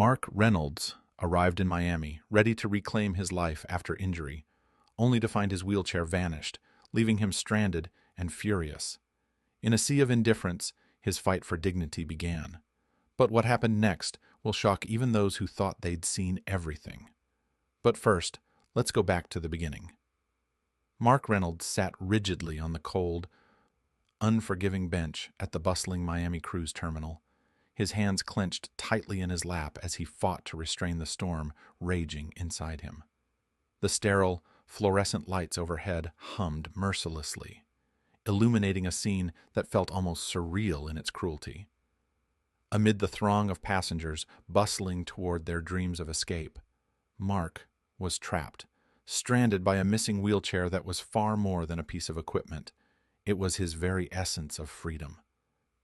Mark Reynolds arrived in Miami, ready to reclaim his life after injury, only to find his wheelchair vanished, leaving him stranded and furious. In a sea of indifference, his fight for dignity began. But what happened next will shock even those who thought they'd seen everything. But first, let's go back to the beginning. Mark Reynolds sat rigidly on the cold, unforgiving bench at the bustling Miami cruise terminal, his hands clenched tightly in his lap as he fought to restrain the storm raging inside him. The sterile, fluorescent lights overhead hummed mercilessly, illuminating a scene that felt almost surreal in its cruelty. Amid the throng of passengers bustling toward their dreams of escape, Mark was trapped, stranded by a missing wheelchair that was far more than a piece of equipment. It was his very essence of freedom.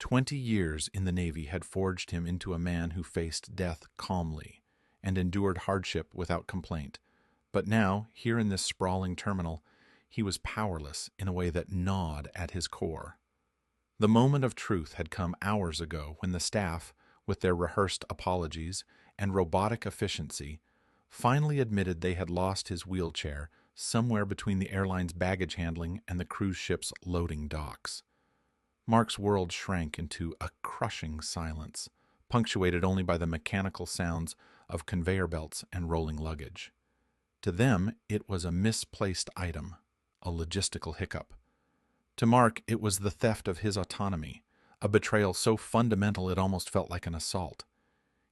20 years in the Navy had forged him into a man who faced death calmly and endured hardship without complaint. But now, here in this sprawling terminal, he was powerless in a way that gnawed at his core. The moment of truth had come hours ago when the staff, with their rehearsed apologies and robotic efficiency, finally admitted they had lost his wheelchair somewhere between the airline's baggage handling and the cruise ship's loading docks. Mark's world shrank into a crushing silence, punctuated only by the mechanical sounds of conveyor belts and rolling luggage. To them, it was a misplaced item, a logistical hiccup. To Mark, it was the theft of his autonomy, a betrayal so fundamental it almost felt like an assault.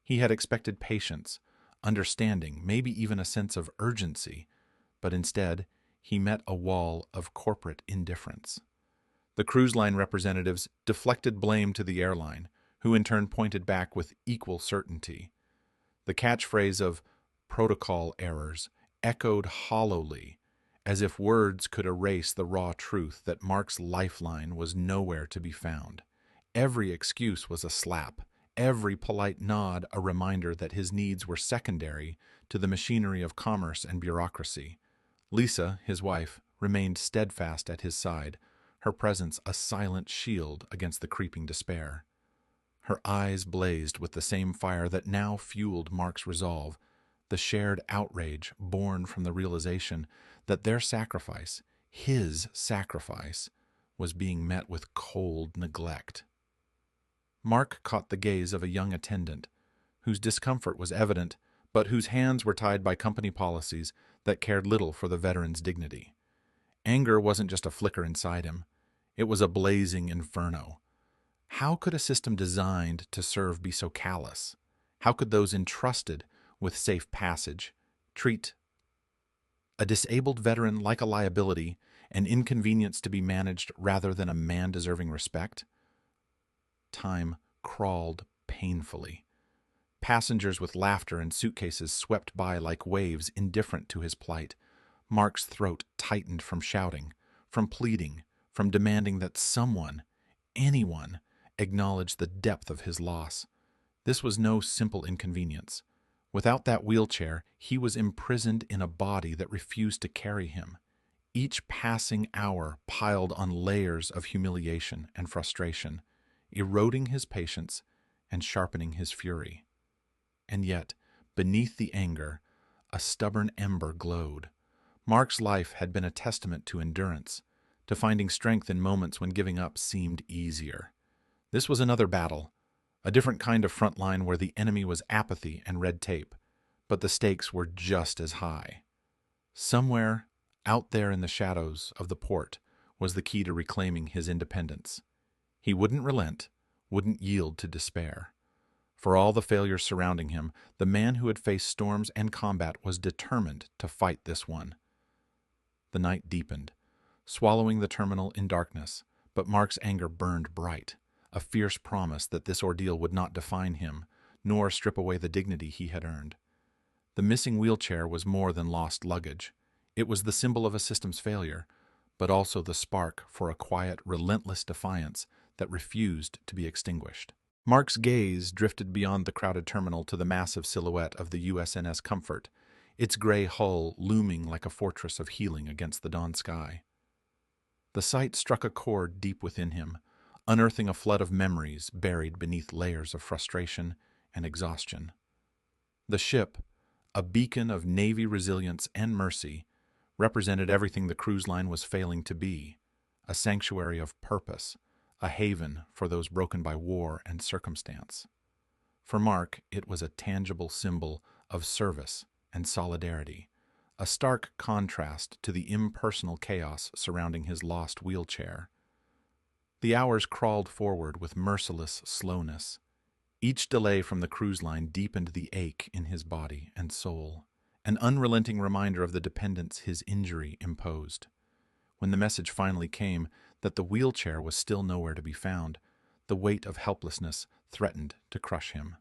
He had expected patience, understanding, maybe even a sense of urgency, but instead, he met a wall of corporate indifference. The cruise line representatives deflected blame to the airline, who in turn pointed back with equal certainty. The catchphrase of protocol errors echoed hollowly, as if words could erase the raw truth that Mark's lifeline was nowhere to be found. Every excuse was a slap, every polite nod a reminder that his needs were secondary to the machinery of commerce and bureaucracy. Lisa, his wife, remained steadfast at his side, her presence a silent shield against the creeping despair. Her eyes blazed with the same fire that now fueled Mark's resolve, the shared outrage born from the realization that their sacrifice, his sacrifice, was being met with cold neglect. Mark caught the gaze of a young attendant, whose discomfort was evident, but whose hands were tied by company policies that cared little for the veteran's dignity. Anger wasn't just a flicker inside him. It was a blazing inferno. How could a system designed to serve be so callous? How could those entrusted with safe passage treat a disabled veteran like a liability, an inconvenience to be managed rather than a man deserving respect? Time crawled painfully. Passengers with laughter and suitcases swept by like waves, indifferent to his plight. Mark's throat tightened from shouting, from pleading, from demanding that someone, anyone, acknowledge the depth of his loss. This was no simple inconvenience. Without that wheelchair, he was imprisoned in a body that refused to carry him. Each passing hour piled on layers of humiliation and frustration, eroding his patience and sharpening his fury. And yet, beneath the anger, a stubborn ember glowed. Mark's life had been a testament to endurance, to finding strength in moments when giving up seemed easier. This was another battle, a different kind of front line where the enemy was apathy and red tape, but the stakes were just as high. Somewhere out there in the shadows of the port was the key to reclaiming his independence. He wouldn't relent, wouldn't yield to despair. For all the failures surrounding him, the man who had faced storms and combat was determined to fight this one. The night deepened, swallowing the terminal in darkness, but Mark's anger burned bright, a fierce promise that this ordeal would not define him, nor strip away the dignity he had earned. The missing wheelchair was more than lost luggage. It was the symbol of a system's failure, but also the spark for a quiet, relentless defiance that refused to be extinguished. Mark's gaze drifted beyond the crowded terminal to the massive silhouette of the USNS Comfort, its gray hull looming like a fortress of healing against the dawn sky. The sight struck a chord deep within him, unearthing a flood of memories buried beneath layers of frustration and exhaustion. The ship, a beacon of Navy resilience and mercy, represented everything the cruise line was failing to be: a sanctuary of purpose, a haven for those broken by war and circumstance. For Mark, it was a tangible symbol of service and solidarity, a stark contrast to the impersonal chaos surrounding his lost wheelchair. The hours crawled forward with merciless slowness. Each delay from the cruise line deepened the ache in his body and soul, an unrelenting reminder of the dependence his injury imposed. When the message finally came that the wheelchair was still nowhere to be found, the weight of helplessness threatened to crush him.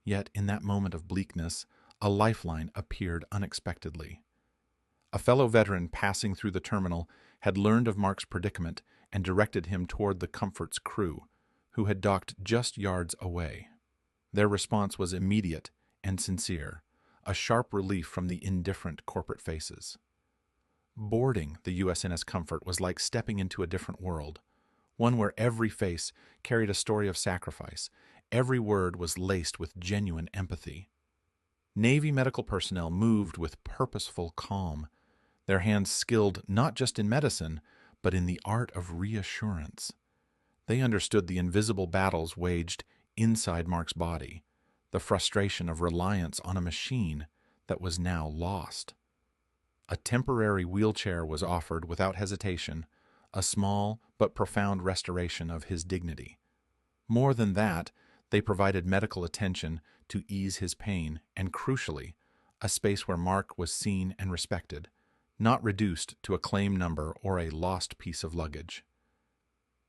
Yet in that moment of bleakness, a lifeline appeared unexpectedly. A fellow veteran passing through the terminal had learned of Mark's predicament and directed him toward the Comfort's crew, who had docked just yards away. Their response was immediate and sincere, a sharp relief from the indifferent corporate faces. Boarding the USNS Comfort was like stepping into a different world, one where every face carried a story of sacrifice, every word was laced with genuine empathy. Navy medical personnel moved with purposeful calm, their hands skilled not just in medicine, but in the art of reassurance. They understood the invisible battles waged inside Mark's body, the frustration of reliance on a machine that was now lost. A temporary wheelchair was offered without hesitation, a small but profound restoration of his dignity. More than that, they provided medical attention to ease his pain and, crucially, a space where Mark was seen and respected, not reduced to a claim number or a lost piece of luggage.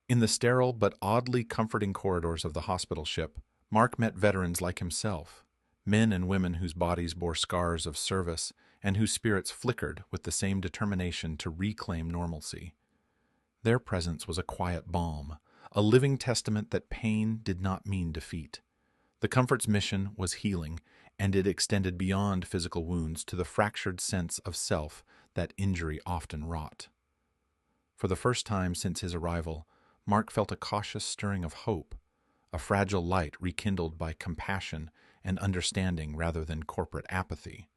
In the sterile but oddly comforting corridors of the hospital ship, Mark met veterans like himself, men and women whose bodies bore scars of service and whose spirits flickered with the same determination to reclaim normalcy. Their presence was a quiet balm, a living testament that pain did not mean defeat. The Comfort's mission was healing, and it extended beyond physical wounds to the fractured sense of self that injury often wrought. For the first time since his arrival, Mark felt a cautious stirring of hope, a fragile light rekindled by compassion and understanding rather than corporate apathy.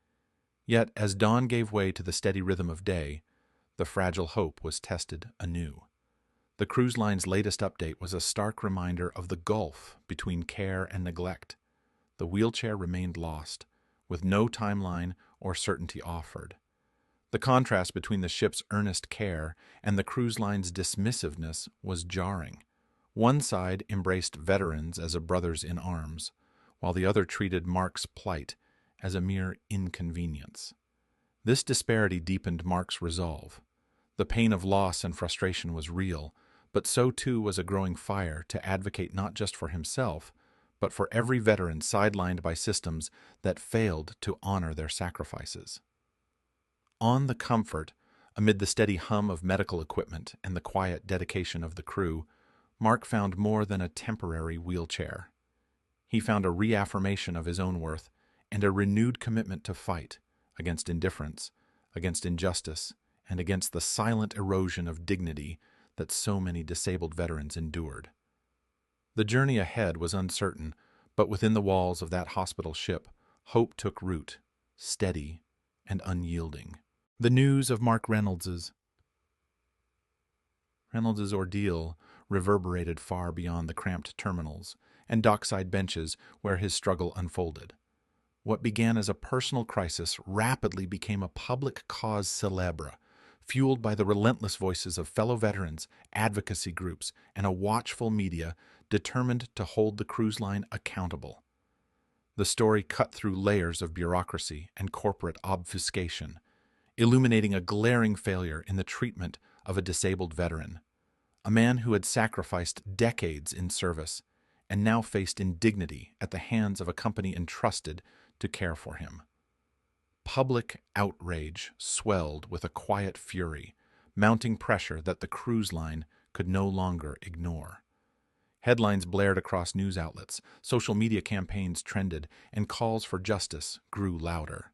Yet, as dawn gave way to the steady rhythm of day, the fragile hope was tested anew. The cruise line's latest update was a stark reminder of the gulf between care and neglect. The wheelchair remained lost, with no timeline or certainty offered. The contrast between the ship's earnest care and the cruise line's dismissiveness was jarring. One side embraced veterans as a brothers in arms, while the other treated Mark's plight as a mere inconvenience. This disparity deepened Mark's resolve. The pain of loss and frustration was real, but so too was a growing fire to advocate not just for himself, but for every veteran sidelined by systems that failed to honor their sacrifices. On the Comfort, amid the steady hum of medical equipment and the quiet dedication of the crew, Mark found more than a temporary wheelchair. He found a reaffirmation of his own worth and a renewed commitment to fight against indifference, against injustice, and against the silent erosion of dignity that so many disabled veterans endured. The journey ahead was uncertain, but within the walls of that hospital ship, hope took root, steady and unyielding. The news of Mark Reynolds's ordeal reverberated far beyond the cramped terminals and dockside benches where his struggle unfolded. What began as a personal crisis rapidly became a public cause célèbre, fueled by the relentless voices of fellow veterans, advocacy groups, and a watchful media determined to hold the cruise line accountable. The story cut through layers of bureaucracy and corporate obfuscation, illuminating a glaring failure in the treatment of a disabled veteran, a man who had sacrificed decades in service and now faced indignity at the hands of a company entrusted to care for him. Public outrage swelled with a quiet fury, mounting pressure that the cruise line could no longer ignore. Headlines blared across news outlets, social media campaigns trended, and calls for justice grew louder.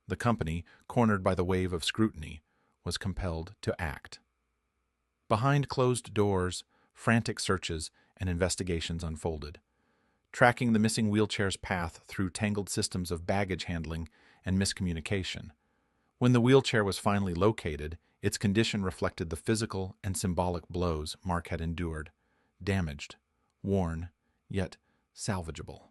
The company, cornered by the wave of scrutiny, was compelled to act. Behind closed doors, frantic searches and investigations unfolded. tracking the missing wheelchair's path through tangled systems of baggage handling and miscommunication. When the wheelchair was finally located, its condition reflected the physical and symbolic blows Mark had endured, damaged, worn, yet salvageable.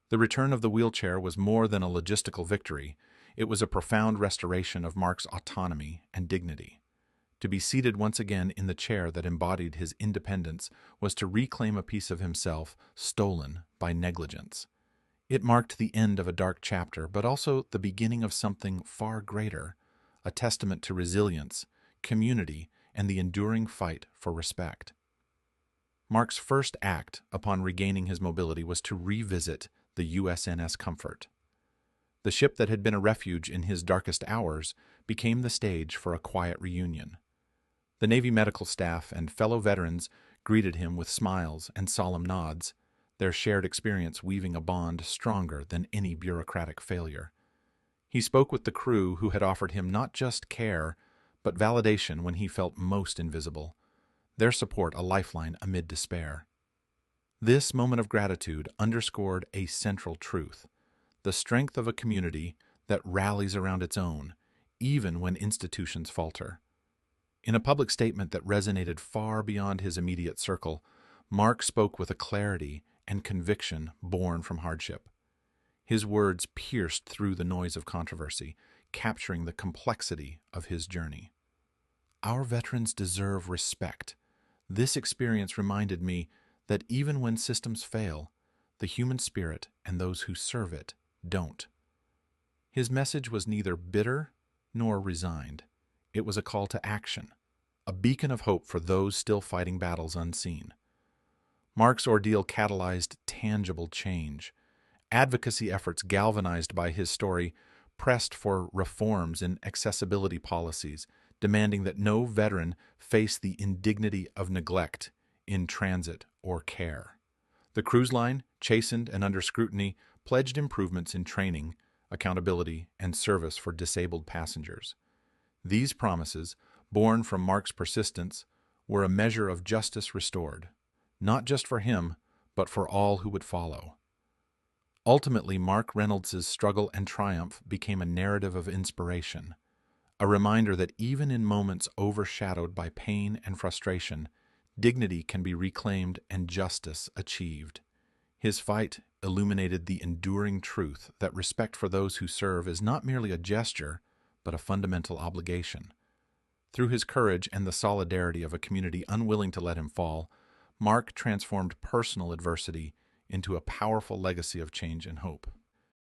The return of the wheelchair was more than a logistical victory. It was a profound restoration of Mark's autonomy and dignity. To be seated once again in the chair that embodied his independence was to reclaim a piece of himself stolen by negligence. It marked the end of a dark chapter, but also the beginning of something far greater, a testament to resilience, community, and the enduring fight for respect. Mark's first act upon regaining his mobility was to revisit the USNS Comfort. The ship that had been a refuge in his darkest hours became the stage for a quiet reunion. The Navy medical staff and fellow veterans greeted him with smiles and solemn nods, their shared experience weaving a bond stronger than any bureaucratic failure. He spoke with the crew who had offered him not just care, but validation when he felt most invisible, their support a lifeline amid despair. This moment of gratitude underscored a central truth: the strength of a community that rallies around its own, even when institutions falter. In a public statement that resonated far beyond his immediate circle, Mark spoke with a clarity and conviction born from hardship. His words pierced through the noise of controversy, capturing the complexity of his journey. Our veterans deserve respect. This experience reminded me that even when systems fail, the human spirit and those who serve it don't. His message was neither bitter nor resigned. It was a call to action, a beacon of hope for those still fighting battles unseen. Mark's ordeal catalyzed tangible change. Advocacy efforts galvanized by his story pressed for reforms in accessibility policies, demanding that no veteran face the indignity of neglect in transit or care. The cruise line, chastened and under scrutiny, pledged improvements in training, accountability, and service for disabled passengers. These promises, born from Mark's persistence, were a measure of justice restored, not just for him, but for all who would follow. Ultimately, Mark Reynolds's struggle and triumph became a narrative of inspiration, a reminder that even in moments overshadowed by pain and frustration, dignity can be reclaimed and justice achieved. His fight illuminated the enduring truth that respect for those who serve is not merely a gesture, but a fundamental obligation. Through his courage and the solidarity of a community unwilling to let him fall, Mark transformed personal adversity into a powerful legacy of change and hope.